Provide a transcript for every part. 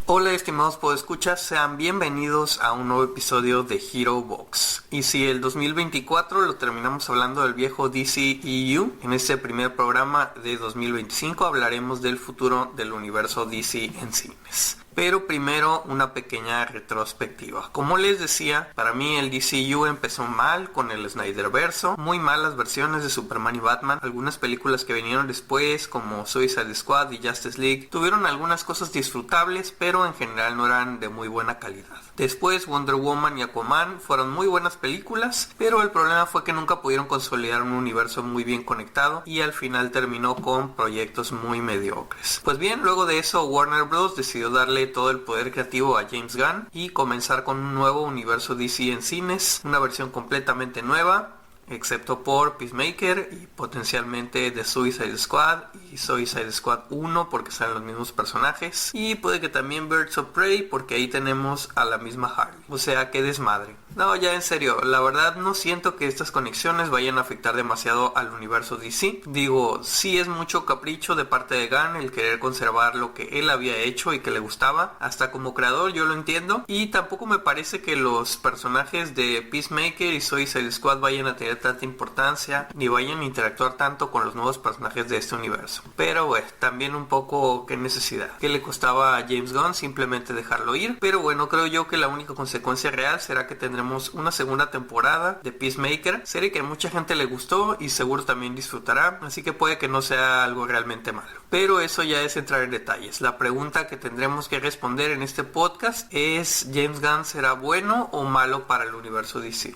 Hola estimados podescuchas, sean bienvenidos a un nuevo episodio de Hero Box. Y si el 2024 lo terminamos hablando del viejo DCEU, en este primer programa de 2025 hablaremos del futuro del universo DC en cines. Pero primero una pequeña retrospectiva. Como les decía, para mí el DCU empezó mal con el Snyderverso, muy malas versiones de Superman y Batman. Algunas películas que vinieron después, como Suicide Squad y Justice League, tuvieron algunas cosas disfrutables, pero en general no eran de muy buena calidad. Después Wonder Woman y Aquaman fueron muy buenas películas, pero el problema fue que nunca pudieron consolidar un universo muy bien conectado y al final terminó con proyectos muy mediocres. Pues bien, luego de eso Warner Bros. Decidió darle todo el poder creativo a James Gunn y comenzar con un nuevo universo DC en cines, una versión completamente nueva, excepto por Peacemaker y potencialmente The Suicide Squad y Suicide Squad 1 porque salen los mismos personajes, y puede que también Birds of Prey porque ahí tenemos a la misma Harley. O sea, qué desmadre. No, ya en serio, la verdad no siento que estas conexiones vayan a afectar demasiado al universo DC. Digo, sí es mucho capricho de parte de Gunn el querer conservar lo que él había hecho y que le gustaba, hasta como creador yo lo entiendo, y tampoco me parece que los personajes de Peacemaker y Suicide Squad vayan a tener tanta importancia ni vayan a interactuar tanto con los nuevos personajes de este universo. Pero bueno, también un poco qué necesidad, que le costaba a James Gunn simplemente dejarlo ir. Pero bueno, creo yo que la única consecuencia real será que tendremos una segunda temporada de Peacemaker, serie que a mucha gente le gustó y seguro también disfrutará, así que puede que no sea algo realmente malo. Pero eso ya es entrar en detalles. La pregunta que tendremos que responder en este podcast es: ¿James Gunn será bueno o malo para el universo DC?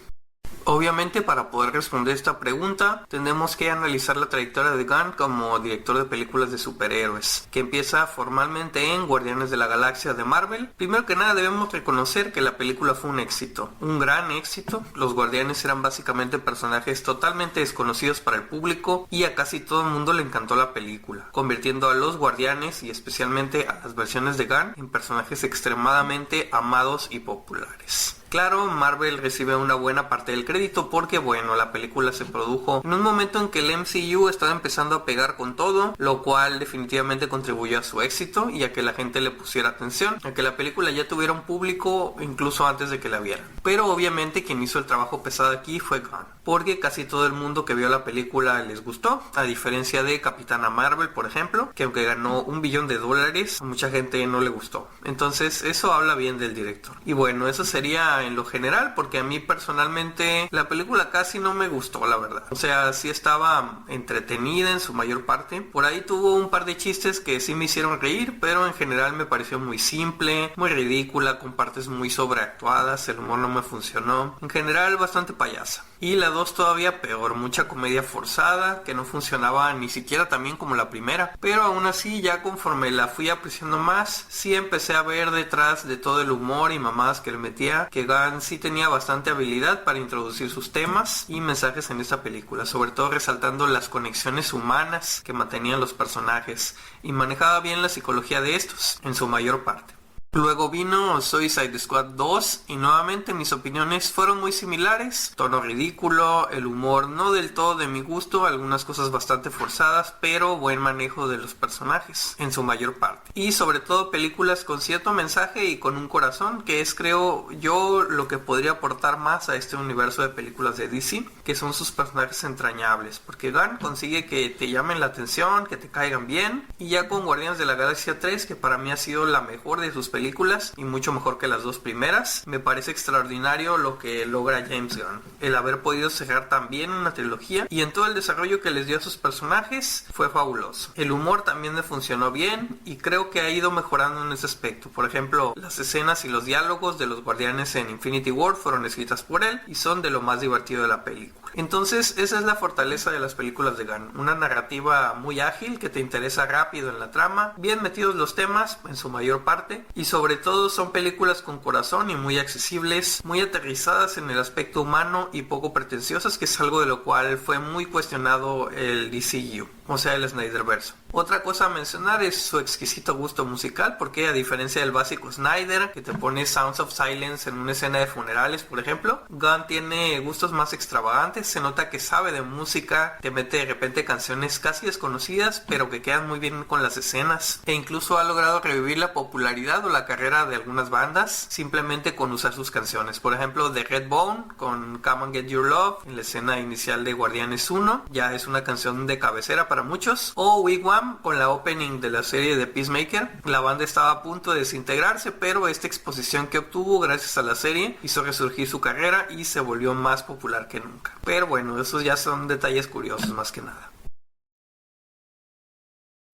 Obviamente, para poder responder esta pregunta tenemos que analizar la trayectoria de Gunn como director de películas de superhéroes, que empieza formalmente en Guardianes de la Galaxia de Marvel. Primero que nada debemos reconocer que la película fue un éxito, un gran éxito. Los Guardianes eran básicamente personajes totalmente desconocidos para el público y a casi todo el mundo le encantó la película, convirtiendo a los Guardianes y especialmente a las versiones de Gunn en personajes extremadamente amados y populares. Claro, Marvel recibe una buena parte del crédito porque, bueno, la película se produjo en un momento en que el MCU estaba empezando a pegar con todo, lo cual definitivamente contribuyó a su éxito y a que la gente le pusiera atención, a que la película ya tuviera un público incluso antes de que la vieran. Pero obviamente quien hizo el trabajo pesado aquí fue Gunn, porque casi todo el mundo que vio la película les gustó, a diferencia de Capitana Marvel, por ejemplo, que aunque ganó $1 billón, a mucha gente no le gustó. Entonces eso habla bien del director. Y bueno, eso sería en lo general, porque a mí personalmente la película casi no me gustó, la verdad. O sea, sí estaba entretenida en su mayor parte. Por ahí tuvo un par de chistes que sí me hicieron reír, pero en general me pareció muy simple, muy ridícula, con partes muy sobreactuadas, el humor no me funcionó. En general bastante payasa. Y la 2 todavía peor, mucha comedia forzada que no funcionaba ni siquiera tan bien como la primera, pero aún así ya conforme la fui apreciando más, sí empecé a ver detrás de todo el humor y mamadas que le metía que Gunn sí tenía bastante habilidad para introducir sus temas y mensajes en esta película, sobre todo resaltando las conexiones humanas que mantenían los personajes y manejaba bien la psicología de estos en su mayor parte. Luego vino Suicide Squad 2 y nuevamente mis opiniones fueron muy similares. Tono ridículo, el humor no del todo de mi gusto, algunas cosas bastante forzadas, pero buen manejo de los personajes en su mayor parte. Y sobre todo películas con cierto mensaje y con un corazón, que es, creo yo, lo que podría aportar más a este universo de películas de DC, que son sus personajes entrañables, porque Gunn consigue que te llamen la atención, que te caigan bien, y ya con Guardianes de la Galaxia 3, que para mí ha sido la mejor de sus películas y mucho mejor que las dos primeras, me parece extraordinario lo que logra James Gunn, el haber podido cerrar tan bien una trilogía, y en todo el desarrollo que les dio a sus personajes fue fabuloso. El humor también me funcionó bien y creo que ha ido mejorando en ese aspecto. Por ejemplo, las escenas y los diálogos de los Guardianes en Infinity War fueron escritas por él y son de lo más divertido de la película. Entonces esa es la fortaleza de las películas de Gunn, una narrativa muy ágil que te interesa rápido en la trama, bien metidos los temas en su mayor parte, y sobre todo son películas con corazón y muy accesibles, muy aterrizadas en el aspecto humano y poco pretenciosas, que es algo de lo cual fue muy cuestionado el DCU. o sea el Snyderverso. Otra cosa a mencionar es su exquisito gusto musical, porque a diferencia del básico Snyder, que te pone Sounds of Silence en una escena de funerales, por ejemplo, Gunn tiene gustos más extravagantes. Se nota que sabe de música, te mete de repente canciones casi desconocidas, pero que quedan muy bien con las escenas, e incluso ha logrado revivir la popularidad o la carrera de algunas bandas simplemente con usar sus canciones. Por ejemplo, The Redbone con Come and Get Your Love en la escena inicial de Guardianes 1, ya es una canción de cabecera para muchos, o Wigwam con la opening de la serie de Peacemaker. La banda estaba a punto de desintegrarse, pero esta exposición que obtuvo gracias a la serie hizo resurgir su carrera y se volvió más popular que nunca. Pero bueno, esos ya son detalles curiosos más que nada.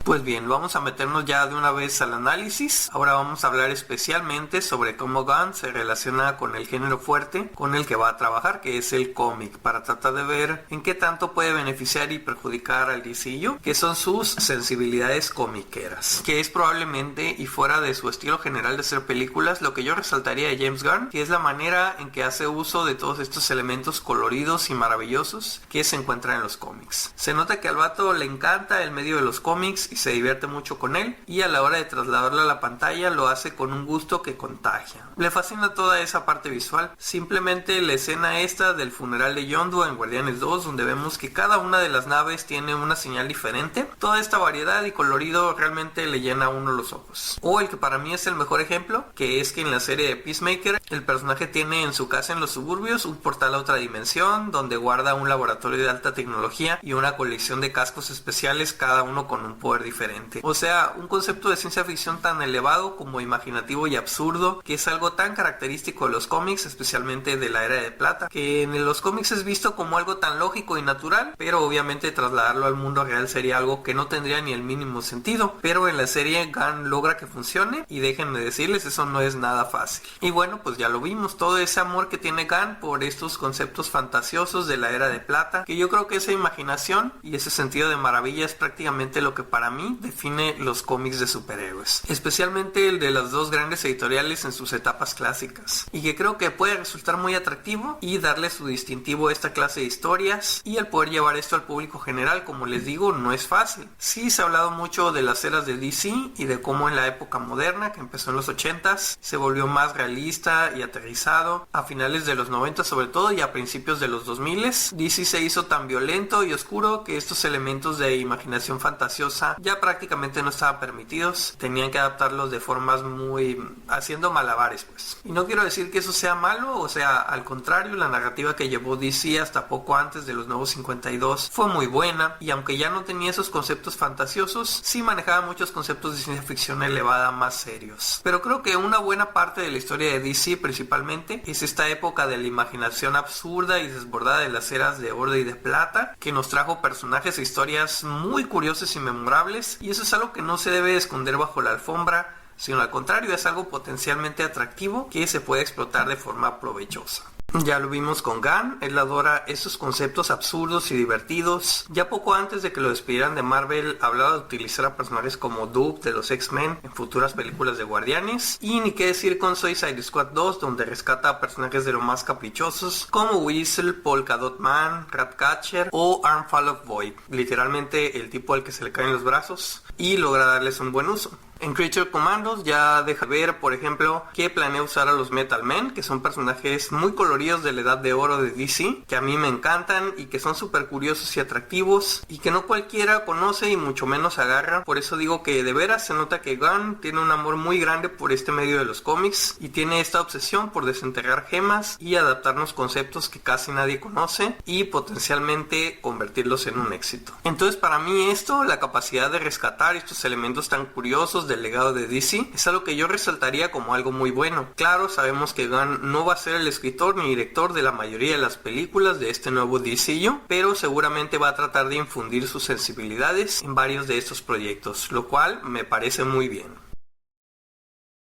Pues bien, vamos a meternos ya de una vez al análisis. Ahora vamos a hablar especialmente sobre cómo Gunn se relaciona con el género fuerte con el que va a trabajar, que es el cómic, para tratar de ver en qué tanto puede beneficiar y perjudicar al DCU, que son sus sensibilidades comiqueras, que es probablemente, y fuera de su estilo general de hacer películas, lo que yo resaltaría de James Gunn, que es la manera en que hace uso de todos estos elementos coloridos y maravillosos que se encuentran en los cómics. Se nota que al vato le encanta el medio de los cómics y se divierte mucho con él, y a la hora de trasladarlo a la pantalla lo hace con un gusto que contagia. Le fascina toda esa parte visual. Simplemente la escena esta del funeral de Yondu en Guardianes 2, donde vemos que cada una de las naves tiene una señal diferente, toda esta variedad y colorido realmente le llena a uno los ojos. O el que para mí es el mejor ejemplo, que es que en la serie de Peacemaker el personaje tiene en su casa en los suburbios un portal a otra dimensión donde guarda un laboratorio de alta tecnología y una colección de cascos especiales, cada uno con un poder diferente. O sea, un concepto de ciencia ficción tan elevado como imaginativo y absurdo, que es algo tan característico de los cómics, especialmente de la Era de Plata, que en los cómics es visto como algo tan lógico y natural, pero obviamente trasladarlo al mundo real sería algo que no tendría ni el mínimo sentido. Pero en la serie Gunn logra que funcione, y déjenme decirles, eso no es nada fácil. Y bueno, pues ya lo vimos, todo ese amor que tiene Gunn por estos conceptos fantasiosos de la Era de Plata, que yo creo que esa imaginación y ese sentido de maravilla es prácticamente lo que para mí define los cómics de superhéroes, especialmente el de las dos grandes editoriales en sus etapas clásicas, y que creo que puede resultar muy atractivo y darle su distintivo a esta clase de historias. Y el poder llevar esto al público general, como les digo, no es fácil. Sí, se ha hablado mucho de las eras de DC y de cómo en la época moderna, que empezó en los 80s, se volvió más realista y aterrizado a finales de los 90 sobre todo, y a principios de los 2000s DC se hizo tan violento y oscuro que estos elementos de imaginación fantasiosa ya prácticamente no estaban permitidos, tenían que adaptarlos de formas muy haciendo malabares pues. Y no quiero decir que eso sea malo, o sea, al contrario, la narrativa que llevó DC hasta poco antes de los Nuevos 52 fue muy buena, y aunque ya no tenía esos conceptos fantasiosos, sí manejaba muchos conceptos de ciencia ficción elevada más serios. Pero creo que una buena parte de la historia de DC principalmente es esta época de la imaginación absurda y desbordada de las eras de oro y de plata, que nos trajo personajes e historias muy curiosas y memorables, y eso es algo que no se debe esconder bajo la alfombra, sino al contrario, es algo potencialmente atractivo que se puede explotar de forma provechosa. Ya lo vimos con Gunn, él adora esos conceptos absurdos y divertidos. Ya poco antes de que lo despidieran de Marvel, hablaba de utilizar a personajes como Doom de los X-Men en futuras películas de Guardianes. Y ni qué decir con Suicide Squad 2, donde rescata a personajes de lo más caprichosos como Weasel, Polka Dot Man, Ratcatcher o Armful of Void, literalmente el tipo al que se le caen los brazos, y logra darles un buen uso. En Creature Commandos ya deja ver, por ejemplo, que planea usar a los Metal Men, que son personajes muy coloridos de la edad de oro de DC, que a mí me encantan y que son súper curiosos y atractivos, y que no cualquiera conoce y mucho menos agarra. Por eso digo que de veras se nota que Gunn tiene un amor muy grande por este medio de los cómics, y tiene esta obsesión por desenterrar gemas y adaptarnos conceptos que casi nadie conoce y potencialmente convertirlos en un éxito. Entonces, para mí esto, la capacidad de rescatar estos elementos tan curiosos del legado de DC, es algo que yo resaltaría como algo muy bueno. Claro, sabemos que Gunn no va a ser el escritor ni director de la mayoría de las películas de este nuevo DCU, pero seguramente va a tratar de infundir sus sensibilidades en varios de estos proyectos, lo cual me parece muy bien.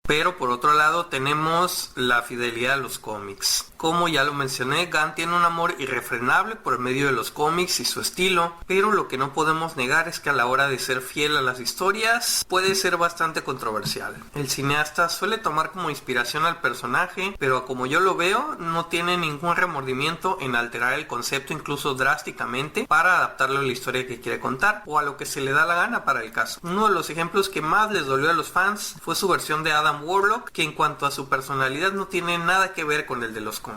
Pero por otro lado tenemos la fidelidad a los cómics. Como ya lo mencioné, Gunn tiene un amor irrefrenable por el medio de los cómics y su estilo, pero lo que no podemos negar es que a la hora de ser fiel a las historias puede ser bastante controversial. El cineasta suele tomar como inspiración al personaje, pero como yo lo veo, no tiene ningún remordimiento en alterar el concepto incluso drásticamente para adaptarlo a la historia que quiere contar o a lo que se le da la gana para el caso. Uno de los ejemplos que más les dolió a los fans fue su versión de Adam Warlock, que en cuanto a su personalidad no tiene nada que ver con el de los cómics.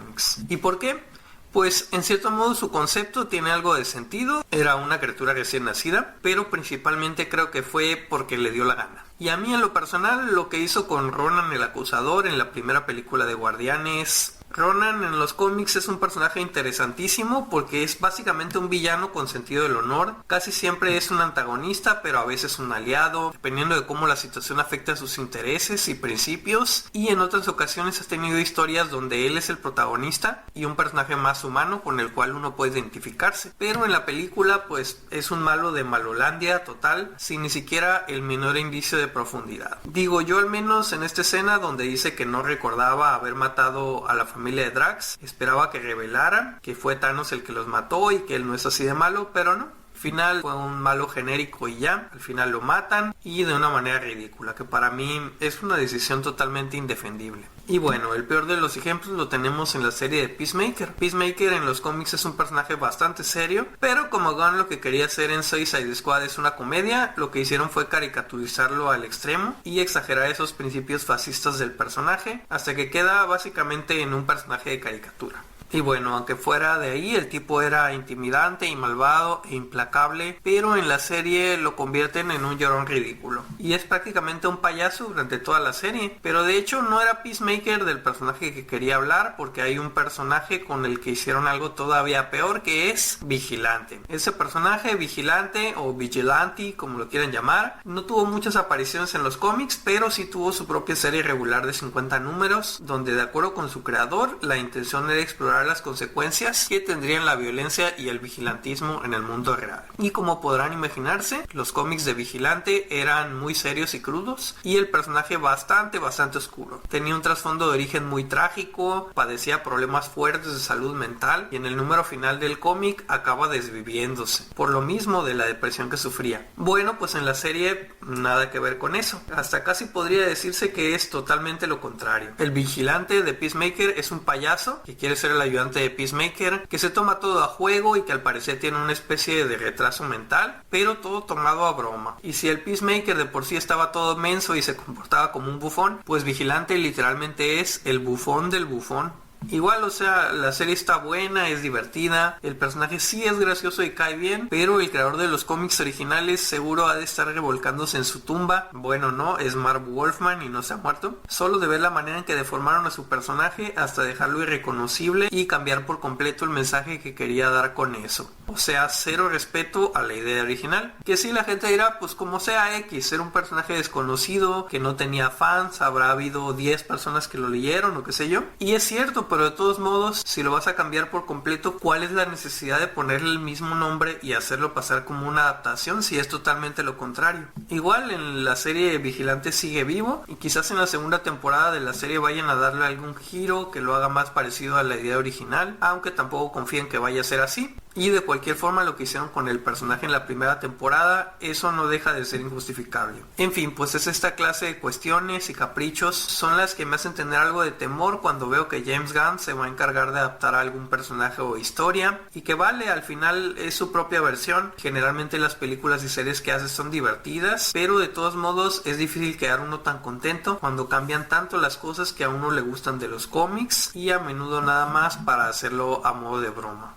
¿Y por qué? Pues en cierto modo su concepto tiene algo de sentido, era una criatura recién nacida, pero principalmente creo que fue porque le dio la gana. Y a mí en lo personal lo que hizo con Ronan el Acusador en la primera película de Guardianes... Ronan en los cómics es un personaje interesantísimo porque es básicamente un villano con sentido del honor. Casi siempre es un antagonista, pero a veces un aliado, dependiendo de cómo la situación afecta a sus intereses y principios. Y en otras ocasiones ha tenido historias donde él es el protagonista y un personaje más humano con el cual uno puede identificarse. Pero en la película pues es un malo de Malolandia total, sin ni siquiera el menor indicio de profundidad. Digo yo, al menos en esta escena donde dice que no recordaba haber matado a la familia de Drax, esperaba que revelaran que fue Thanos el que los mató y que él no es así de malo, pero no. Al final fue un malo genérico y ya, al final lo matan y de una manera ridícula, que para mí es una decisión totalmente indefendible. Y bueno, el peor de los ejemplos lo tenemos en la serie de Peacemaker. Peacemaker en los cómics es un personaje bastante serio, pero como Gunn lo que quería hacer en Suicide Squad es una comedia, lo que hicieron fue caricaturizarlo al extremo y exagerar esos principios fascistas del personaje, hasta que queda básicamente en un personaje de caricatura. Y bueno, aunque fuera de ahí, el tipo era intimidante y malvado e implacable, pero en la serie lo convierten en un llorón ridículo. Y es prácticamente un payaso durante toda la serie, pero de hecho no era Peacemaker del personaje que quería hablar, porque hay un personaje con el que hicieron algo todavía peor, que es Vigilante. Ese personaje, Vigilante o Vigilante, como lo quieran llamar, no tuvo muchas apariciones en los cómics, pero sí tuvo su propia serie regular de 50 números, donde de acuerdo con su creador, la intención era explorar las consecuencias que tendrían la violencia y el vigilantismo en el mundo real. Y como podrán imaginarse, los cómics de Vigilante eran muy serios y crudos y el personaje bastante oscuro. Tenía un trasfondo de origen muy trágico, padecía problemas fuertes de salud mental y en el número final del cómic acaba desviviéndose, por lo mismo de la depresión que sufría. Bueno, pues en la serie nada que ver con eso, hasta casi podría decirse que es totalmente lo contrario. El Vigilante de Peacemaker es un payaso que quiere ser el ayudante de Peacemaker, que se toma todo a juego y que al parecer tiene una especie de retraso mental, pero todo tomado a broma. Y si el Peacemaker de por sí estaba todo menso y se comportaba como un bufón, pues Vigilante literalmente es el bufón del bufón. Igual, o sea, la serie está buena, es divertida, el personaje sí es gracioso y cae bien, pero el creador de los cómics originales seguro ha de estar revolcándose en su tumba. Bueno, no, es Marv Wolfman y no se ha muerto. Solo de ver la manera en que deformaron a su personaje hasta dejarlo irreconocible y cambiar por completo el mensaje que quería dar con eso. O sea, cero respeto a la idea original. Que sí, la gente dirá, pues como sea X, ser un personaje desconocido, que no tenía fans, habrá habido 10 personas que lo leyeron o qué sé yo. Y es cierto, pero de todos modos, si lo vas a cambiar por completo, ¿cuál es la necesidad de ponerle el mismo nombre y hacerlo pasar como una adaptación si es totalmente lo contrario? Igual en la serie Vigilante sigue vivo y quizás en la segunda temporada de la serie vayan a darle algún giro que lo haga más parecido a la idea original, aunque tampoco confío en que vaya a ser así. Y de cualquier forma lo que hicieron con el personaje en la primera temporada, eso no deja de ser injustificable. En fin, pues es esta clase de cuestiones y caprichos son las que me hacen tener algo de temor cuando veo que James Gunn se va a encargar de adaptar a algún personaje o historia, y que vale, al final es su propia versión. Generalmente las películas y series que hace son divertidas, pero de todos modos es difícil quedar uno tan contento cuando cambian tanto las cosas que a uno le gustan de los cómics, y a menudo nada más para hacerlo a modo de broma.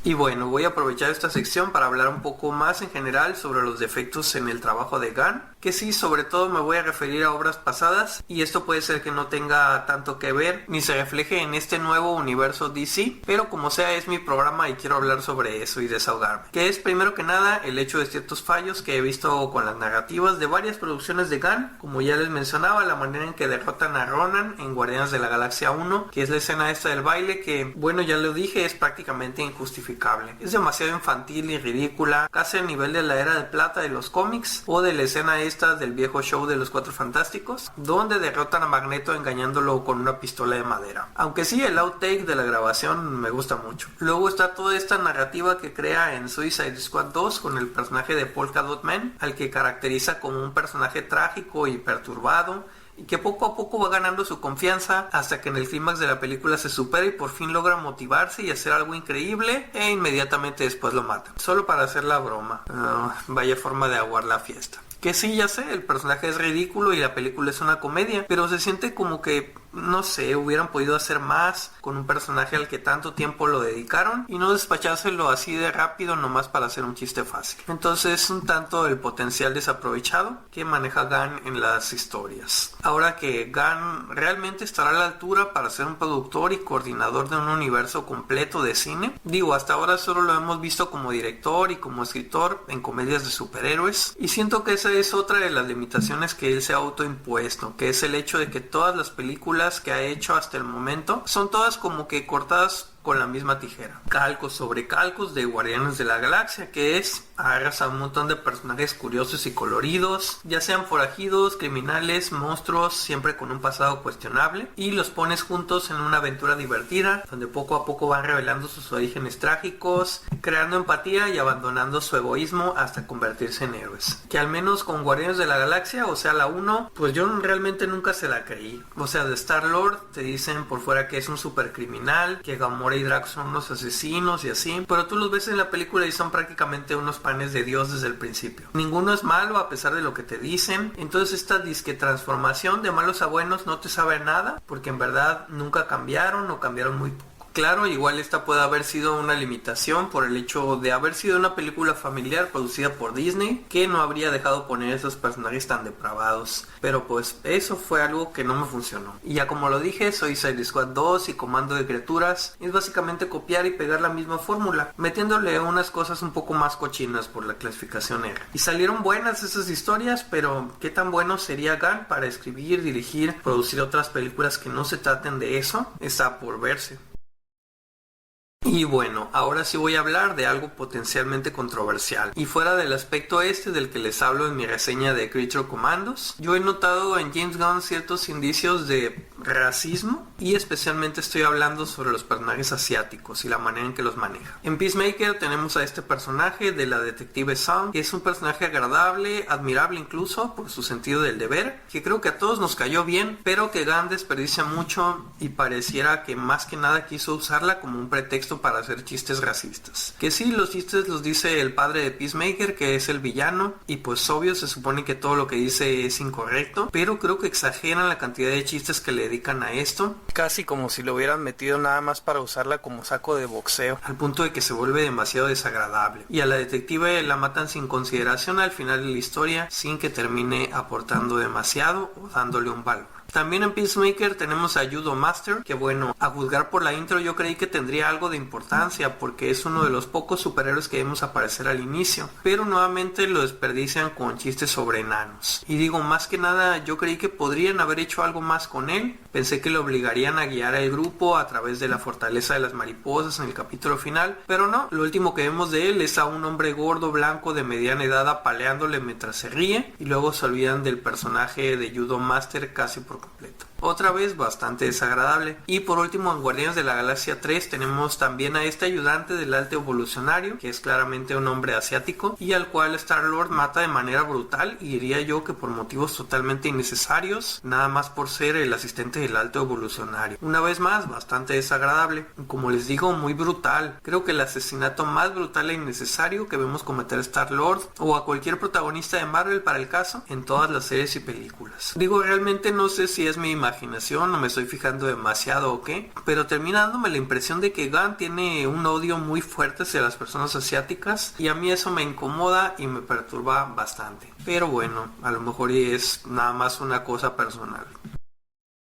Y bueno, voy a aprovechar esta sección para hablar un poco más en general sobre los defectos en el trabajo de Gunn, que sí, sobre todo me voy a referir a obras pasadas, y esto puede ser que no tenga tanto que ver ni se refleje en este nuevo universo DC, pero como sea es mi programa y quiero hablar sobre eso y desahogarme. Que es primero que nada el hecho de ciertos fallos que he visto con las narrativas de varias producciones de Gunn, como ya les mencionaba, la manera en que derrotan a Ronan en Guardianes de la Galaxia 1, que es la escena esta del baile que, bueno, ya lo dije, es prácticamente injustificable. Es demasiado infantil y ridícula, casi al nivel de la era de plata de los cómics o de la escena esta esta del viejo show de los Cuatro Fantásticos, donde derrotan a Magneto engañándolo con una pistola de madera. Aunque sí, el outtake de la grabación me gusta mucho. Luego está toda esta narrativa que crea en Suicide Squad 2 con el personaje de Polka Dot Man, al que caracteriza como un personaje trágico y perturbado, y que poco a poco va ganando su confianza hasta que en el clímax de la película se supera y por fin logra motivarse y hacer algo increíble, e inmediatamente después lo matan, solo para hacer la broma. Vaya forma de aguar la fiesta. Que sí, ya sé, el personaje es ridículo y la película es una comedia, pero se siente como que, no sé, hubieran podido hacer más con un personaje al que tanto tiempo lo dedicaron y no despachárselo así de rápido nomás para hacer un chiste fácil. Entonces, un tanto el potencial desaprovechado que maneja Gunn en las historias. Ahora que Gunn realmente estará a la altura para ser un productor y coordinador de un universo completo de cine. Digo, hasta ahora solo lo hemos visto como director y como escritor en comedias de superhéroes, y siento que esa es otra de las limitaciones que él se ha autoimpuesto, que es el hecho de que todas las películas que ha hecho hasta el momento son todas como que cortadas con la misma tijera. Calcos sobre calcos de Guardianes de la Galaxia, que es agarras a un montón de personajes curiosos y coloridos, ya sean forajidos, criminales, monstruos, siempre con un pasado cuestionable, y los pones juntos en una aventura divertida, donde poco a poco van revelando sus orígenes trágicos, creando empatía y abandonando su egoísmo hasta convertirse en héroes. Que al menos con Guardianes de la Galaxia, o sea la 1, pues yo realmente nunca se la creí. O sea, de Star-Lord te dicen por fuera que es un super criminal, que Gamora y Drax son unos asesinos y así, pero tú los ves en la película y son prácticamente unos panes de Dios desde el principio. Ninguno es malo a pesar de lo que te dicen. Entonces esta disque transformación de malos a buenos no te sabe nada, porque en verdad nunca cambiaron o cambiaron muy poco. Claro, igual esta puede haber sido una limitación por el hecho de haber sido una película familiar producida por Disney, que no habría dejado poner esos personajes tan depravados, pero pues eso fue algo que no me funcionó. Y ya como lo dije, Suicide Squad 2 y Comando de Criaturas es básicamente copiar y pegar la misma fórmula, metiéndole unas cosas un poco más cochinas por la clasificación R. Y salieron buenas esas historias, pero ¿qué tan bueno sería Gunn para escribir, dirigir, producir otras películas que no se traten de eso? Está por verse. Y bueno, ahora sí voy a hablar de algo potencialmente controversial. Y fuera del aspecto del que les hablo en mi reseña de Creature Commandos, yo he notado en James Gunn ciertos indicios de racismo, y especialmente estoy hablando sobre los personajes asiáticos y la manera en que los maneja. En Peacemaker tenemos a este personaje de la detective Song, que es un personaje agradable, admirable incluso por su sentido del deber, que creo que a todos nos cayó bien, pero que Gunn desperdicia mucho y pareciera que más que nada quiso usarla como un pretexto para hacer chistes racistas. Que sí, los chistes los dice el padre de Peacemaker, que es el villano, y pues obvio se supone que todo lo que dice es incorrecto, pero creo que exageran la cantidad de chistes que le dedican a esto, casi como si lo hubieran metido nada más para usarla como saco de boxeo, al punto de que se vuelve demasiado desagradable. Y a la detective la matan sin consideración al final de la historia, sin que termine aportando demasiado o dándole un valor. También en Peacemaker tenemos a Judo Master, que bueno, a juzgar por la intro yo creí que tendría algo de importancia porque es uno de los pocos superhéroes que vemos aparecer al inicio, pero nuevamente lo desperdician con chistes sobre enanos. Y digo, más que nada yo creí que podrían haber hecho algo más con él. Pensé que lo obligarían a guiar al grupo a través de la fortaleza de las mariposas en el capítulo final, pero no, lo último que vemos de él es a un hombre gordo blanco de mediana edad apaleándole mientras se ríe, y luego se olvidan del personaje de Judo Master casi por completo. Otra vez bastante desagradable. Y por último, en Guardianes de la Galaxia 3 tenemos también a este ayudante del alto evolucionario, que es claramente un hombre asiático y al cual Star-Lord mata de manera brutal, y diría yo que por motivos totalmente innecesarios, nada más por ser el asistente del alto evolucionario. Una vez más, bastante desagradable. Como les digo, muy brutal. Creo que el asesinato más brutal e innecesario que vemos cometer Star-Lord o a cualquier protagonista de Marvel para el caso en todas las series y películas. Digo, realmente no sé si es mi imaginación o me estoy fijando demasiado o qué, pero termina dándome la impresión de que Gunn tiene un odio muy fuerte hacia las personas asiáticas, y a mí eso me incomoda y me perturba bastante. Pero bueno, a lo mejor es nada más una cosa personal.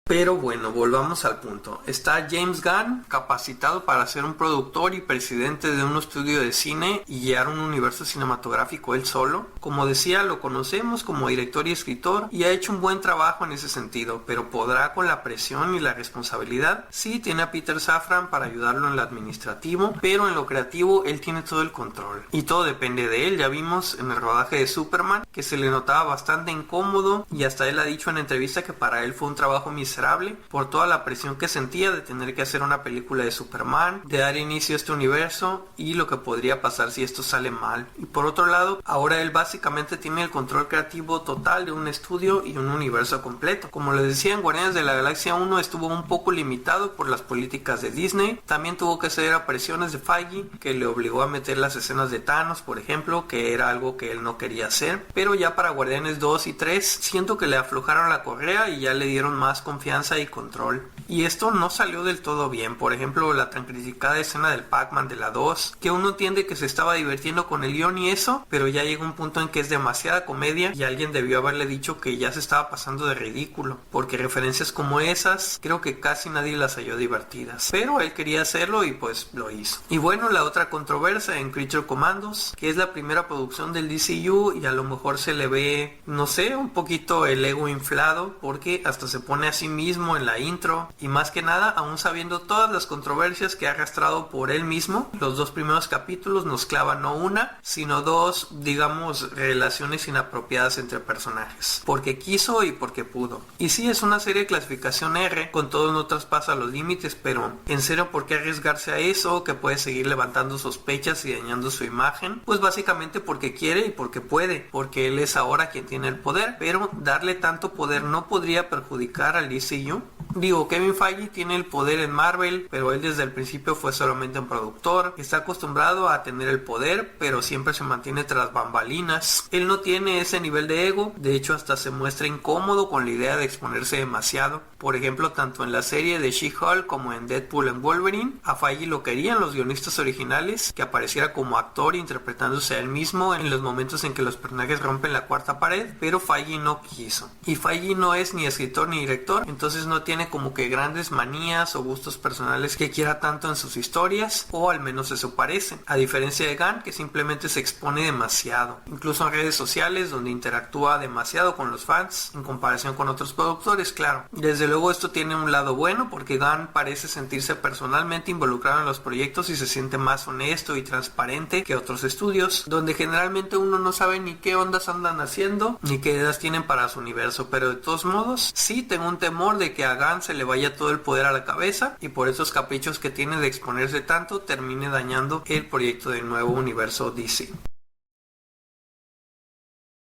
Pero bueno, volvamos al punto. Está James Gunn capacitado para ser un productor y presidente de un estudio de cine y guiar un universo cinematográfico él solo. Como decía, lo conocemos como director y escritor y ha hecho un buen trabajo en ese sentido, pero ¿podrá con la presión y la responsabilidad? Sí, tiene a Peter Safran para ayudarlo en lo administrativo, pero en lo creativo él tiene todo el control. Y todo depende de él. Ya vimos en el rodaje de Superman que se le notaba bastante incómodo y hasta él ha dicho en entrevista que para él fue un trabajo miserable por toda la presión que sentía de tener que hacer una película de Superman, de dar inicio a este universo y lo que podría pasar si esto sale mal. Y por otro lado, ahora él básicamente tiene el control creativo total de un estudio y un universo completo. Como les decía, en Guardianes de la Galaxia 1 estuvo un poco limitado por las políticas de Disney. También tuvo que ceder a presiones de Feige, que le obligó a meter las escenas de Thanos, por ejemplo, que era algo que él no quería hacer. Pero ya para Guardianes 2 y 3 siento que le aflojaron la correa y ya le dieron más confianza y control. Y esto no salió del todo bien. Por ejemplo, la tan criticada escena del Pac-Man de la 2, que uno entiende que se estaba divirtiendo con el guión y eso, pero ya llega un punto en que es demasiada comedia y alguien debió haberle dicho que ya se estaba pasando de ridículo, porque referencias como esas creo que casi nadie las halló divertidas, pero él quería hacerlo y pues lo hizo. Y bueno, la otra controversia en Creature Commandos, que es la primera producción del DCU y a lo mejor se le ve, no sé, un poquito el ego inflado, porque hasta se pone a sí mismo en la intro y más que nada, aún sabiendo todas las controversias que ha arrastrado por él mismo, los dos primeros capítulos nos clavan no una, sino dos, digamos, relaciones inapropiadas entre personajes, porque quiso y porque pudo. Y sí, es una serie de clasificación R, con todo no traspasa los límites, pero en serio, ¿por qué arriesgarse a eso que puede seguir levantando sospechas y dañando su imagen? Pues básicamente porque quiere y porque puede, porque él es ahora quien tiene el poder, pero darle tanto poder no podría perjudicar al DCU. Digo, Kevin Feige tiene el poder en Marvel, pero él desde el principio fue solamente un productor. Está acostumbrado a tener el poder, pero siempre se mantiene tras bambalinas. Él no tiene ese nivel de ego, de hecho hasta se muestra incómodo con la idea de exponerse demasiado. Por ejemplo, tanto en la serie de She-Hulk como en Deadpool and Wolverine, a Feige lo querían los guionistas originales, que apareciera como actor interpretándose a él mismo en los momentos en que los personajes rompen la cuarta pared, pero Feige no quiso. Y Feige no es ni escritor ni director, entonces no tiene como que grandes manías o gustos personales que quiera tanto en sus historias, o al menos eso parece, a diferencia de Gunn, que simplemente se expone demasiado, incluso en redes sociales donde interactúa demasiado con los fans en comparación con otros productores. Claro, desde luego esto tiene un lado bueno porque Gunn parece sentirse personalmente involucrado en los proyectos y se siente más honesto y transparente que otros estudios, donde generalmente uno no sabe ni qué ondas andan haciendo ni qué ideas tienen para su universo, pero de todos modos sí tengo un temor de que a Gunn se le vaya todo el poder a la cabeza y por esos caprichos que tiene de exponerse tanto termine dañando el proyecto del nuevo universo DC.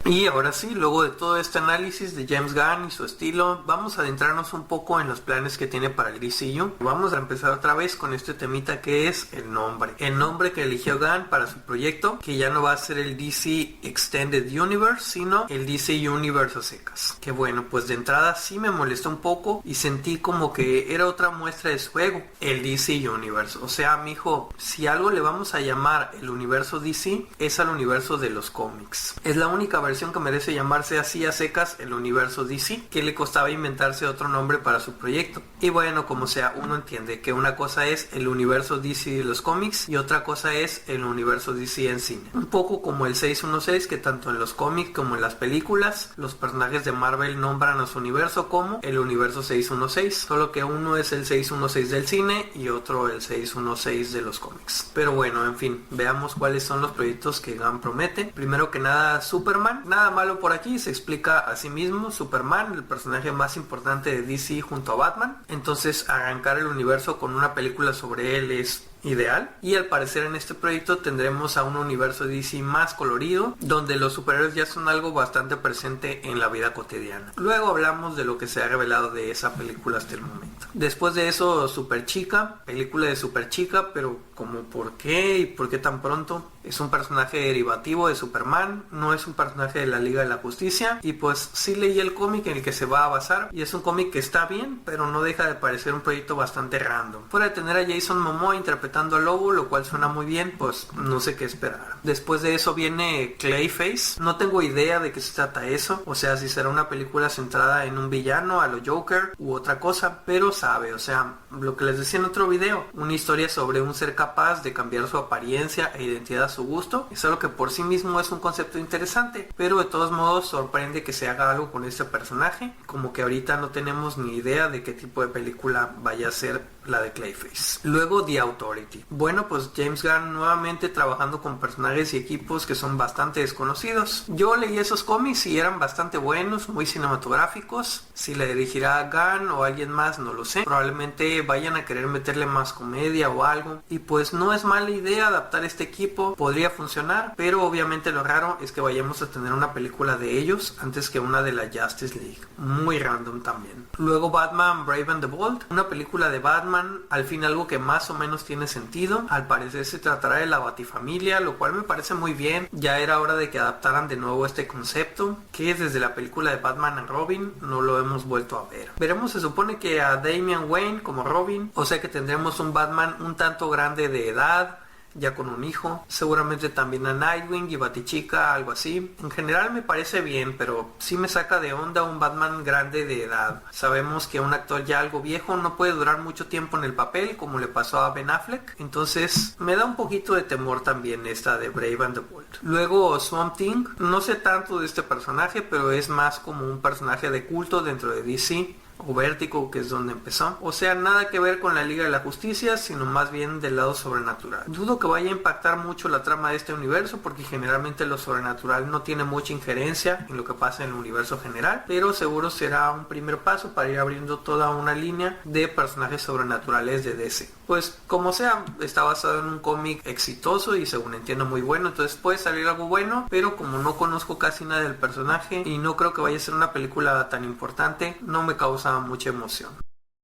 Y ahora sí, luego de todo este análisis de James Gunn y su estilo, vamos a adentrarnos un poco en los planes que tiene para el DCU. Vamos a empezar otra vez con este temita que es el nombre. El nombre que eligió Gunn para su proyecto, que ya no va a ser el DC Extended Universe, sino el DC Universe a secas. Que bueno, pues de entrada sí me molestó un poco y sentí como que era otra muestra de su ego, el DC Universe. O sea, mijo, si algo le vamos a llamar el universo DC, es al universo de los cómics. Es la única versión que merece llamarse así a secas el universo DC, que le costaba inventarse otro nombre para su proyecto. Y bueno, como sea, uno entiende que una cosa es el universo DC de los cómics y otra cosa es el universo DC en cine. Un poco como el 616, que tanto en los cómics como en las películas los personajes de Marvel nombran a su universo como el universo 616, solo que uno es el 616 del cine y otro el 616 de los cómics. Pero bueno, en fin, veamos cuáles son los proyectos que Gunn promete. Primero que nada, Superman. Nada malo por aquí, se explica a sí mismo. Superman, el personaje más importante de DC junto a Batman, entonces arrancar el universo con una película sobre él es ideal. Y al parecer en este proyecto tendremos a un universo DC más colorido, donde los superhéroes ya son algo bastante presente en la vida cotidiana. Luego hablamos de lo que se ha revelado de esa película hasta el momento. Después de eso, Superchica, película de Superchica, pero como ¿por qué? ¿Y por qué tan pronto? Es un personaje derivativo de Superman, no es un personaje de la Liga de la Justicia, y pues sí leí el cómic en el que se va a basar, y es un cómic que está bien, pero no deja de parecer un proyecto bastante random. Fuera de tener a Jason Momoa interpretando enfrentando al lobo, lo cual suena muy bien, pues no sé qué esperar. Después de eso viene Clayface. No tengo idea de qué se trata eso, o sea, si será una película centrada en un villano a lo Joker u otra cosa, pero sabe, o sea, lo que les decía en otro video, una historia sobre un ser capaz de cambiar su apariencia e identidad a su gusto, es algo que por sí mismo es un concepto interesante, pero de todos modos sorprende que se haga algo con este personaje, como que ahorita no tenemos ni idea de qué tipo de película vaya a ser la de Clayface. Luego The Authority. Bueno, pues James Gunn nuevamente trabajando con personajes y equipos que son bastante desconocidos. Yo leí esos cómics y eran bastante buenos, muy cinematográficos. Si le dirigirá Gunn o alguien más, no lo sé. Probablemente vayan a querer meterle más comedia o algo. Y pues no es mala idea adaptar este equipo, podría funcionar, pero obviamente lo raro es que vayamos a tener una película de ellos antes que una de la Justice League. Muy random también. Luego Batman Brave and the Bold, una película de Batman, al fin algo que más o menos tiene sentido. Al parecer se tratará de la Batifamilia, lo cual me parece muy bien. Ya era hora de que adaptaran de nuevo este concepto, que desde la película de Batman and Robin no lo hemos vuelto a ver. Veremos, se supone que a Damian Wayne como Robin, o sea que tendremos un Batman un tanto grande de edad, ya con un hijo, seguramente también a Nightwing y Batichica, algo así. En general me parece bien, pero sí me saca de onda un Batman grande de edad. Sabemos que un actor ya algo viejo no puede durar mucho tiempo en el papel, como le pasó a Ben Affleck, entonces me da un poquito de temor también esta de Brave and the Bold. Luego Swamp Thing, no sé tanto de este personaje, pero es más como un personaje de culto dentro de DC o Vértigo, que es donde empezó. O sea, nada que ver con la Liga de la Justicia, sino más bien del lado sobrenatural. Dudo que vaya a impactar mucho la trama de este universo, porque generalmente lo sobrenatural no tiene mucha injerencia en lo que pasa en el universo general, pero seguro será un primer paso para ir abriendo toda una línea de personajes sobrenaturales de DC. Pues como sea, está basado en un cómic exitoso y según entiendo muy bueno, entonces puede salir algo bueno, pero como no conozco casi nada del personaje y no creo que vaya a ser una película tan importante, no me causa mucha emoción.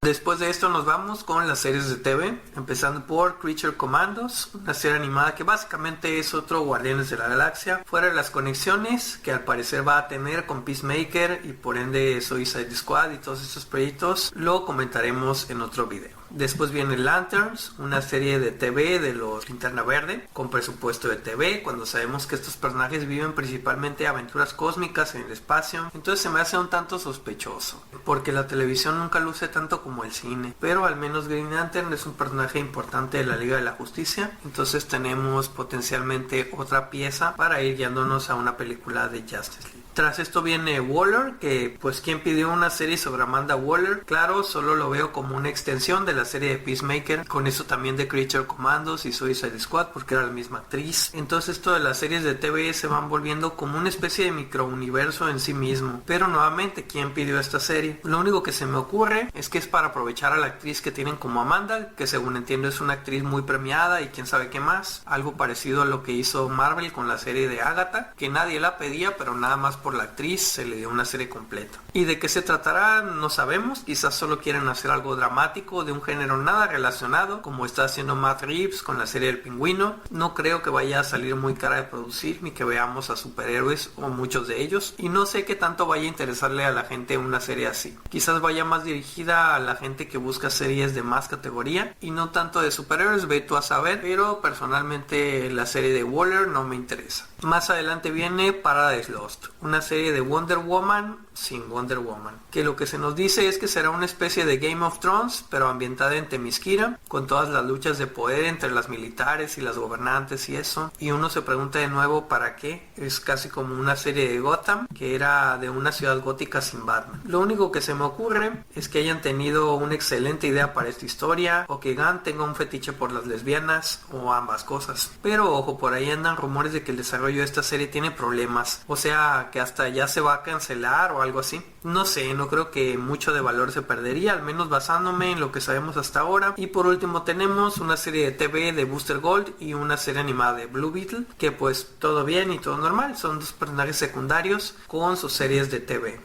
Después de esto nos vamos con las series de TV, empezando por Creature Commandos, una serie animada que básicamente es otro Guardianes de la Galaxia, fuera de las conexiones que al parecer va a tener con Peacemaker y por ende Suicide Squad y todos estos proyectos, lo comentaremos en otro video. Después viene Lanterns, una serie de TV de los Linterna Verde, con presupuesto de TV, cuando sabemos que estos personajes viven principalmente aventuras cósmicas en el espacio, entonces se me hace un tanto sospechoso, porque la televisión nunca luce tanto como el cine, pero al menos Green Lantern es un personaje importante de la Liga de la Justicia, entonces tenemos potencialmente otra pieza para ir guiándonos a una película de Justice League. Tras esto viene Waller, que pues quien pidió una serie sobre Amanda Waller, claro, solo lo veo como una extensión de la serie de Peacemaker, con eso también de Creature Commandos y Suicide Squad, porque era la misma actriz. Entonces esto de las series de TV se van volviendo como una especie de microuniverso en sí mismo, pero nuevamente, ¿quién pidió esta serie? Lo único que se me ocurre es que es para aprovechar a la actriz que tienen como Amanda, que según entiendo es una actriz muy premiada y quién sabe qué más, algo parecido a lo que hizo Marvel con la serie de Agatha, que nadie la pedía, pero nada más por la actriz se le dio una serie completa. ¿Y de qué se tratará? No sabemos, quizás solo quieren hacer algo dramático de un género nada relacionado, como está haciendo Matt Reeves con la serie del Pingüino. No creo que vaya a salir muy cara de producir, ni que veamos a superhéroes o muchos de ellos, y no sé qué tanto vaya a interesarle a la gente una serie así. Quizás vaya más dirigida a la gente que busca series de más categoría, y no tanto de superhéroes, ve tú a saber, pero personalmente la serie de Waller no me interesa. Más adelante viene Paradise Lost, una serie de Wonder Woman sin Wonder Woman, que lo que se nos dice es que será una especie de Game of Thrones, pero ambientada en Themyscira, con todas las luchas de poder entre las militares y las gobernantes y eso, y uno se pregunta de nuevo ¿para qué? Es casi como una serie de Gotham, que era de una ciudad gótica sin Batman. Lo único que se me ocurre es que hayan tenido una excelente idea para esta historia, o que Gunn tenga un fetiche por las lesbianas, o ambas cosas. Pero ojo, por ahí andan rumores de que el desarrollo de esta serie tiene problemas, o sea que hasta ya se va a cancelar o algo así. No sé, no creo que mucho de valor se perdería, al menos basándome en lo que sabemos hasta ahora. Y por último tenemos una serie de TV de Booster Gold y una serie animada de Blue Beetle, que pues todo bien y todo normal, son dos personajes secundarios con sus series de TV.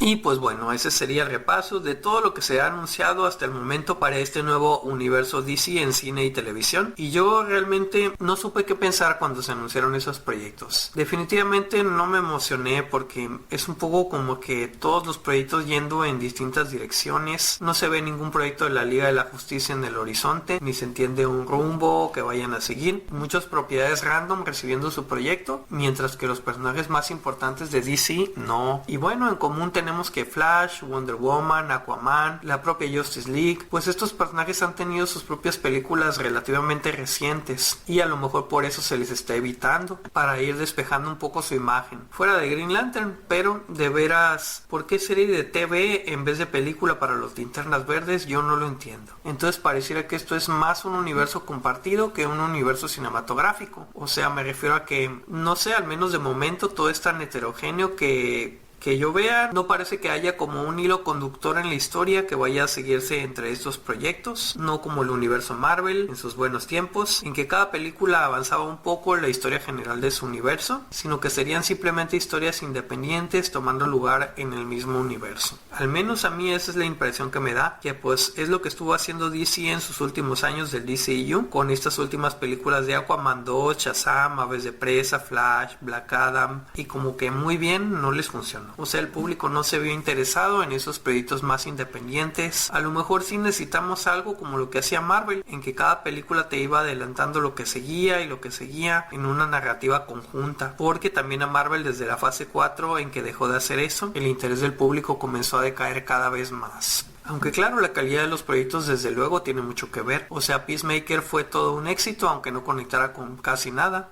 Y pues bueno, ese sería el repaso de todo lo que se ha anunciado hasta el momento para este nuevo universo DC en cine y televisión. Y yo realmente no supe qué pensar cuando se anunciaron esos proyectos. Definitivamente no me emocioné porque es un poco como que todos los proyectos yendo en distintas direcciones. No se ve ningún proyecto de la Liga de la Justicia en el horizonte, ni se entiende un rumbo que vayan a seguir. Muchas propiedades random recibiendo su proyecto, mientras que los personajes más importantes de DC no. Y bueno, en común tenemos que Flash, Wonder Woman, Aquaman, la propia Justice League, pues estos personajes han tenido sus propias películas relativamente recientes y a lo mejor por eso se les está evitando para ir despejando un poco su imagen. Fuera de Green Lantern, pero de veras, ¿por qué serie de TV en vez de película para los Linternas Verdes? Yo no lo entiendo. Entonces pareciera que esto es más un universo compartido que un universo cinematográfico. O sea, me refiero a que, no sé, al menos de momento todo es tan heterogéneo que yo vea, no parece que haya como un hilo conductor en la historia que vaya a seguirse entre estos proyectos, no como el universo Marvel en sus buenos tiempos, en que cada película avanzaba un poco la historia general de su universo, sino que serían simplemente historias independientes tomando lugar en el mismo universo. Al menos a mí esa es la impresión que me da, que pues es lo que estuvo haciendo DC en sus últimos años del DCU, con estas últimas películas de Aquaman 2, Shazam, Aves de Presa, Flash, Black Adam, y como que muy bien no les funcionó. O sea, el público no se vio interesado en esos proyectos más independientes. A lo mejor sí necesitamos algo como lo que hacía Marvel, en que cada película te iba adelantando lo que seguía y lo que seguía en una narrativa conjunta. Porque también a Marvel desde la fase 4 en que dejó de hacer eso, el interés del público comenzó a decaer cada vez más. Aunque claro, la calidad de los proyectos desde luego tiene mucho que ver. O sea, Peacemaker fue todo un éxito, aunque no conectara con casi nada.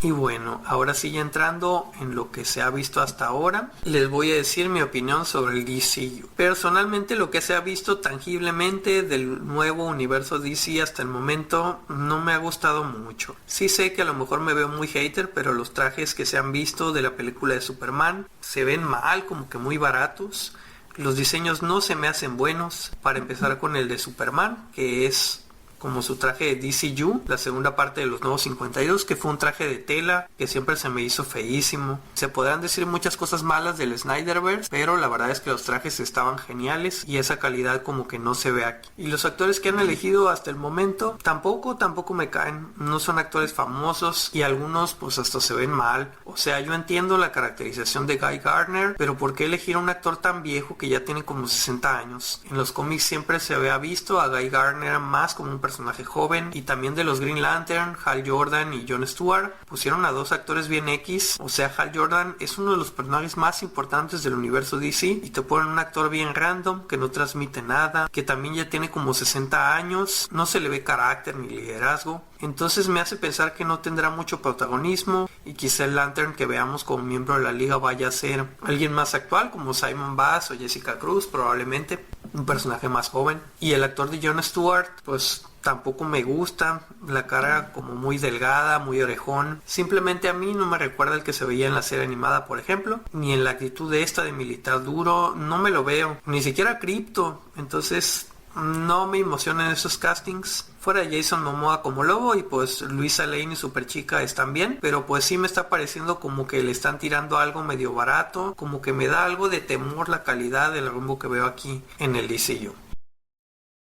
Y bueno, ahora sí ya entrando en lo que se ha visto hasta ahora, les voy a decir mi opinión sobre el DCU. Personalmente lo que se ha visto tangiblemente del nuevo universo DC hasta el momento no me ha gustado mucho. Sí sé que a lo mejor me veo muy hater, pero los trajes que se han visto de la película de Superman se ven mal, como que muy baratos. Los diseños no se me hacen buenos, para empezar con el de Superman, que es como su traje de DCU, la segunda parte de los Nuevos 52, que fue un traje de tela que siempre se me hizo feísimo. Se podrán decir muchas cosas malas del Snyderverse, pero la verdad es que los trajes estaban geniales y esa calidad como que no se ve aquí. Y los actores que han elegido hasta el momento tampoco me caen. No son actores famosos y algunos pues hasta se ven mal. O sea, yo entiendo la caracterización de Guy Gardner, pero ¿por qué elegir a un actor tan viejo que ya tiene como 60 años? En los cómics siempre se había visto a Guy Gardner más como un personaje joven, y también de los Green Lantern, Hal Jordan y Jon Stewart pusieron a dos actores bien X. O sea, Hal Jordan es uno de los personajes más importantes del universo DC y te ponen un actor bien random que no transmite nada, que también ya tiene como 60 años, no se le ve carácter ni liderazgo. Entonces me hace pensar que no tendrá mucho protagonismo y quizá el Lantern que veamos como miembro de la liga vaya a ser alguien más actual como Simon Bass o Jessica Cruz, probablemente un personaje más joven. Y el actor de Jon Stewart pues tampoco me gusta, la cara como muy delgada, muy orejón. Simplemente a mí no me recuerda el que se veía en la serie animada, por ejemplo, ni en la actitud de esta de militar duro, no me lo veo, ni siquiera Crypto. Entonces no me emocionan esos castings. Fuera de Jason Momoa como Lobo y pues Luisa Lane y Superchica están bien, pero pues sí me está pareciendo como que le están tirando algo medio barato, como que me da algo de temor la calidad del rumbo que veo aquí en el DCU.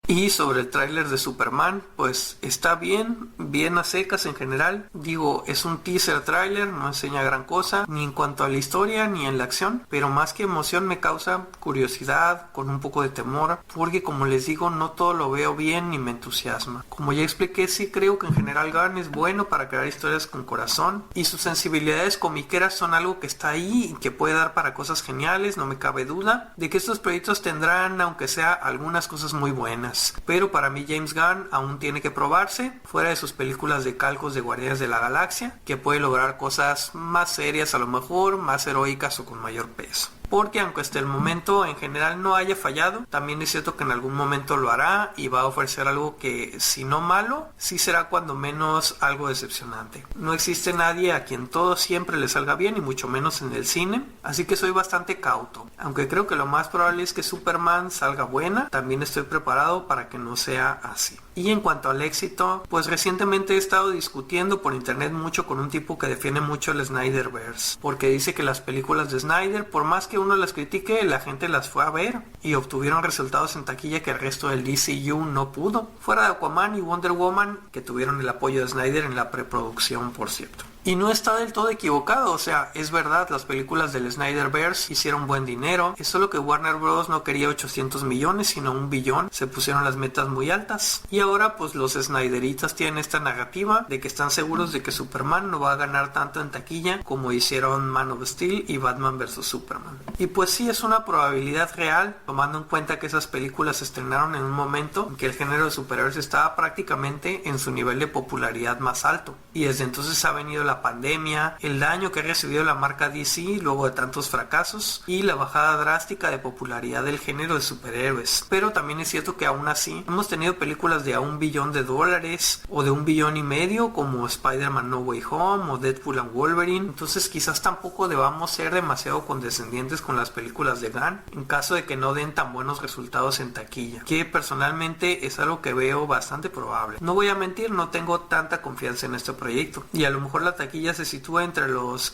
Y sobre el tráiler de Superman, pues está bien a secas en general. Digo, es un teaser tráiler, no enseña gran cosa, ni en cuanto a la historia ni en la acción, pero más que emoción me causa curiosidad con un poco de temor, porque como les digo, no todo lo veo bien ni me entusiasma. Como ya expliqué, sí creo que en general Gunn es bueno para crear historias con corazón y sus sensibilidades comiqueras son algo que está ahí y que puede dar para cosas geniales. No me cabe duda de que estos proyectos tendrán, aunque sea, algunas cosas muy buenas. Pero para mí James Gunn aún tiene que probarse, fuera de sus películas de calcos de Guardianes de la Galaxia, que puede lograr cosas más serias a lo mejor, más heroicas o con mayor peso. Porque aunque hasta el momento en general no haya fallado, también es cierto que en algún momento lo hará y va a ofrecer algo que, si no malo, sí será cuando menos algo decepcionante. No existe nadie a quien todo siempre le salga bien y mucho menos en el cine, así que soy bastante cauto. Aunque creo que lo más probable es que Superman salga buena, también estoy preparado para que no sea así. Y en cuanto al éxito, pues recientemente he estado discutiendo por internet mucho con un tipo que defiende mucho el Snyderverse, porque dice que las películas de Snyder, por más que uno las critique, la gente las fue a ver y obtuvieron resultados en taquilla que el resto del DCU no pudo, fuera de Aquaman y Wonder Woman, que tuvieron el apoyo de Snyder en la preproducción, por cierto. Y no está del todo equivocado, o sea, es verdad, las películas del Snyderverse hicieron buen dinero, es solo que Warner Bros. No quería 800 millones, sino 1 billón, se pusieron las metas muy altas. Y ahora pues los Snyderitas tienen esta narrativa de que están seguros de que Superman no va a ganar tanto en taquilla como hicieron Man of Steel y Batman vs Superman. Y pues sí, es una probabilidad real, tomando en cuenta que esas películas se estrenaron en un momento en que el género de superhéroes estaba prácticamente en su nivel de popularidad más alto. Y desde entonces ha venido la pandemia, el daño que ha recibido la marca DC luego de tantos fracasos y la bajada drástica de popularidad del género de superhéroes. Pero también es cierto que aún así hemos tenido películas de a $1 billón o de $1,5 billion como Spider-Man No Way Home o Deadpool and Wolverine. Entonces quizás tampoco debamos ser demasiado condescendientes con las películas de Gunn en caso de que no den tan buenos resultados en taquilla, que personalmente es algo que veo bastante probable. No voy a mentir, no tengo tanta confianza en este proyecto y a lo mejor la taquilla se sitúa entre los,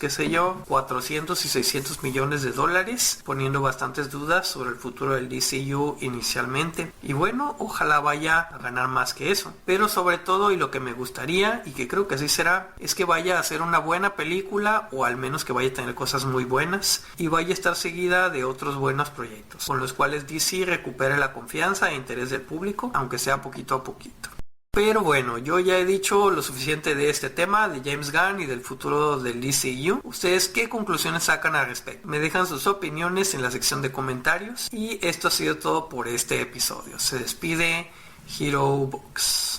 400 y 600 millones de dólares, poniendo bastantes dudas sobre el futuro del DCU inicialmente. Y bueno, ojalá vaya a ganar más que eso. Pero sobre todo, y lo que me gustaría, y que creo que así será, es que vaya a ser una buena película, o al menos que vaya a tener cosas muy buenas, y vaya a estar seguida de otros buenos proyectos, con los cuales DC recupere la confianza e interés del público, aunque sea poquito a poquito. Pero bueno, yo ya he dicho lo suficiente de este tema, de James Gunn y del futuro del DCU. ¿Ustedes qué conclusiones sacan al respecto? Me dejan sus opiniones en la sección de comentarios. Y esto ha sido todo por este episodio. Se despide Hero Books.